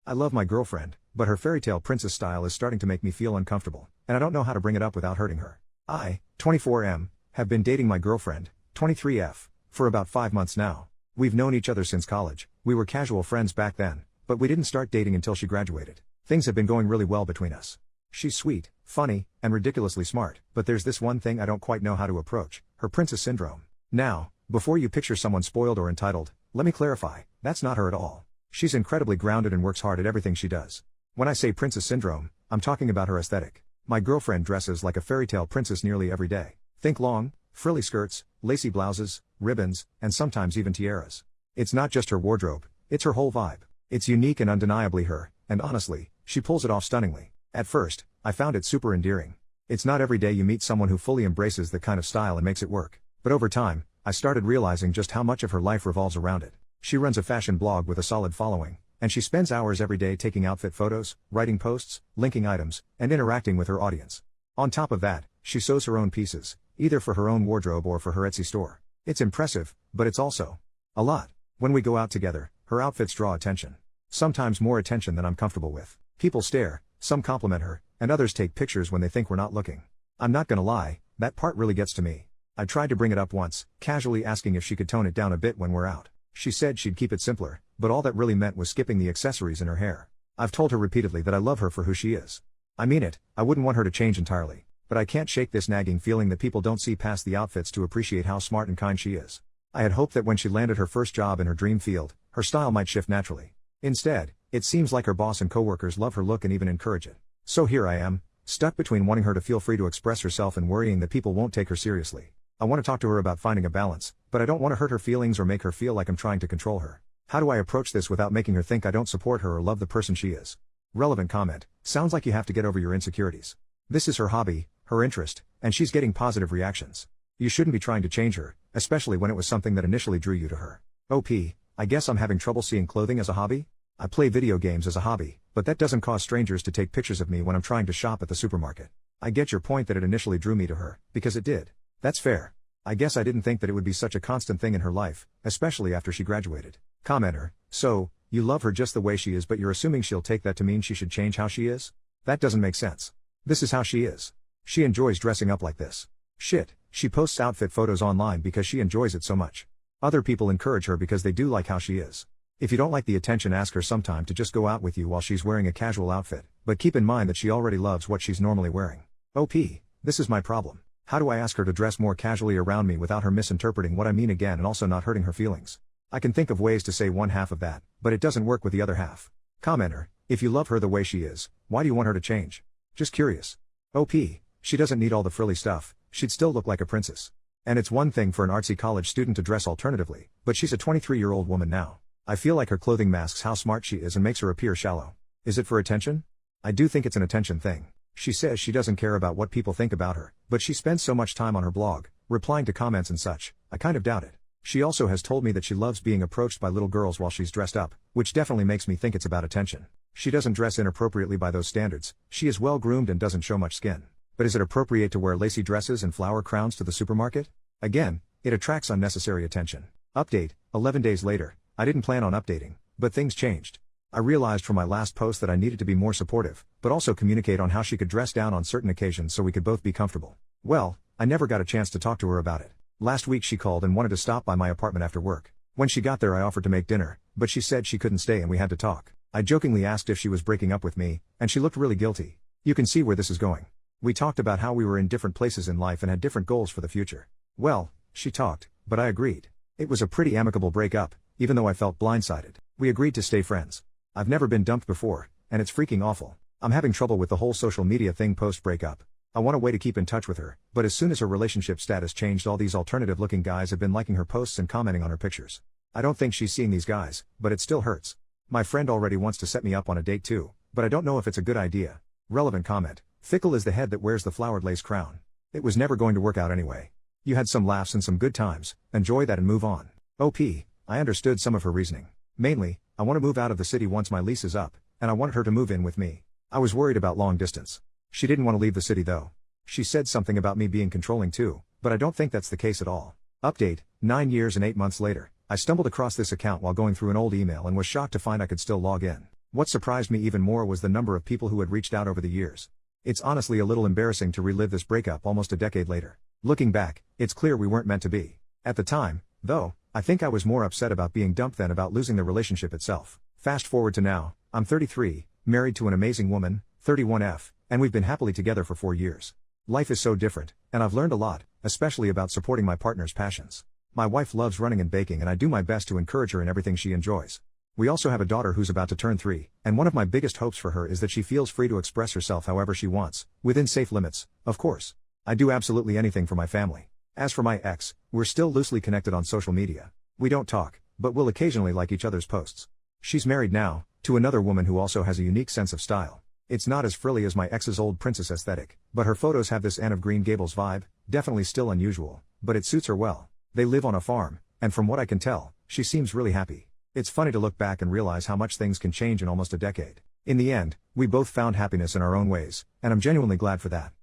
I love my girlfriend, but her fairytale princess style is starting to make me feel uncomfortable, and I don't know how to bring it up without hurting her. I, 24M, have been dating my girlfriend, 23F, for about 5 months now. We've known each other since college. We were casual friends back then, but we didn't start dating until she graduated. Things have been going really well between us. She's sweet, funny, and ridiculously smart, but there's this one thing I don't quite know how to approach: her princess syndrome. Now, before you picture someone spoiled or entitled, let me clarify, that's not her at all. She's incredibly grounded and works hard at everything she does. When I say princess syndrome, I'm talking about her aesthetic. My girlfriend dresses like a fairytale princess nearly every day. Think long, frilly skirts, lacy blouses, ribbons, and sometimes even tiaras. It's not just her wardrobe, it's her whole vibe. It's unique and undeniably her, and honestly, she pulls it off stunningly. At first, I found it super endearing. It's not every day you meet someone who fully embraces that kind of style and makes it work. But over time, I started realizing just how much of her life revolves around it. She runs a fashion blog with a solid following, and she spends hours every day taking outfit photos, writing posts, linking items, and interacting with her audience. On top of that, she sews her own pieces, either for her own wardrobe or for her Etsy store. It's impressive, but it's also a lot. When we go out together, her outfits draw attention. Sometimes more attention than I'm comfortable with. People stare, some compliment her, and others take pictures when they think we're not looking. I'm not gonna lie, that part really gets to me. I tried to bring it up once, casually asking if she could tone it down a bit when we're out. She said she'd keep it simpler, but all that really meant was skipping the accessories in her hair. I've told her repeatedly that I love her for who she is. I mean it, I wouldn't want her to change entirely. But I can't shake this nagging feeling that people don't see past the outfits to appreciate how smart and kind she is. I had hoped that when she landed her first job in her dream field, her style might shift naturally. Instead, it seems like her boss and coworkers love her look and even encourage it. So here I am, stuck between wanting her to feel free to express herself and worrying that people won't take her seriously. I want to talk to her about finding a balance, but I don't want to hurt her feelings or make her feel like I'm trying to control her. How do I approach this without making her think I don't support her or love the person she is? Relevant comment: sounds like you have to get over your insecurities. This is her hobby, her interest, and she's getting positive reactions. You shouldn't be trying to change her, especially when it was something that initially drew you to her. OP, I guess I'm having trouble seeing clothing as a hobby? I play video games as a hobby, but that doesn't cause strangers to take pictures of me when I'm trying to shop at the supermarket. I get your point that it initially drew me to her, because it did. That's fair. I guess I didn't think that it would be such a constant thing in her life, especially after she graduated. Commenter: so, you love her just the way she is, but you're assuming she'll take that to mean she should change how she is? That doesn't make sense. This is how she is. She enjoys dressing up like this. Shit, she posts outfit photos online because she enjoys it so much. Other people encourage her because they do like how she is. If you don't like the attention, ask her sometime to just go out with you while she's wearing a casual outfit, but keep in mind that she already loves what she's normally wearing. OP, this is my problem. How do I ask her to dress more casually around me without her misinterpreting what I mean again and also not hurting her feelings? I can think of ways to say one half of that, but it doesn't work with the other half. Commenter: if you love her the way she is, why do you want her to change? Just curious. OP, she doesn't need all the frilly stuff, she'd still look like a princess. And it's one thing for an artsy college student to dress alternatively, but she's a 23-year-old woman now. I feel like her clothing masks how smart she is and makes her appear shallow. Is it for attention? I do think it's an attention thing. She says she doesn't care about what people think about her, but she spends so much time on her blog, replying to comments and such. I kind of doubt it. She also has told me that she loves being approached by little girls while she's dressed up, which definitely makes me think it's about attention. She doesn't dress inappropriately by those standards, she is well groomed and doesn't show much skin. But is it appropriate to wear lacy dresses and flower crowns to the supermarket? Again, it attracts unnecessary attention. Update: 11 days later. I didn't plan on updating, but things changed. I realized from my last post that I needed to be more supportive, but also communicate on how she could dress down on certain occasions so we could both be comfortable. Well, I never got a chance to talk to her about it. Last week she called and wanted to stop by my apartment after work. When she got there I offered to make dinner, but she said she couldn't stay and we had to talk. I jokingly asked if she was breaking up with me, and she looked really guilty. You can see where this is going. We talked about how we were in different places in life and had different goals for the future. Well, she talked, but I agreed. It was a pretty amicable breakup, even though I felt blindsided. We agreed to stay friends. I've never been dumped before, and it's freaking awful. I'm having trouble with the whole social media thing post-breakup. I want a way to keep in touch with her, but as soon as her relationship status changed, all these alternative-looking guys have been liking her posts and commenting on her pictures. I don't think she's seeing these guys, but it still hurts. My friend already wants to set me up on a date too, but I don't know if it's a good idea. Relevant comment: fickle is the head that wears the flowered lace crown. It was never going to work out anyway. You had some laughs and some good times, enjoy that and move on. OP, I understood some of her reasoning. Mainly, I want to move out of the city once my lease is up, and I wanted her to move in with me. I was worried about long distance. She didn't want to leave the city though. She said something about me being controlling too, but I don't think that's the case at all. Update: 9 years and 8 months later, I stumbled across this account while going through an old email and was shocked to find I could still log in. What surprised me even more was the number of people who had reached out over the years. It's honestly a little embarrassing to relive this breakup almost a decade later. Looking back, it's clear we weren't meant to be. At the time, though, I think I was more upset about being dumped than about losing the relationship itself. Fast forward to now, I'm 33, married to an amazing woman, 31F, and we've been happily together for 4 years. Life is so different, and I've learned a lot, especially about supporting my partner's passions. My wife loves running and baking, and I do my best to encourage her in everything she enjoys. We also have a daughter who's about to turn 3, and one of my biggest hopes for her is that she feels free to express herself however she wants, within safe limits, of course. I do absolutely anything for my family. As for my ex, we're still loosely connected on social media. We don't talk, but we'll occasionally like each other's posts. She's married now, to another woman who also has a unique sense of style. It's not as frilly as my ex's old princess aesthetic, but her photos have this Anne of Green Gables vibe, definitely still unusual, but it suits her well. They live on a farm, and from what I can tell, she seems really happy. It's funny to look back and realize how much things can change in almost a decade. In the end, we both found happiness in our own ways, and I'm genuinely glad for that.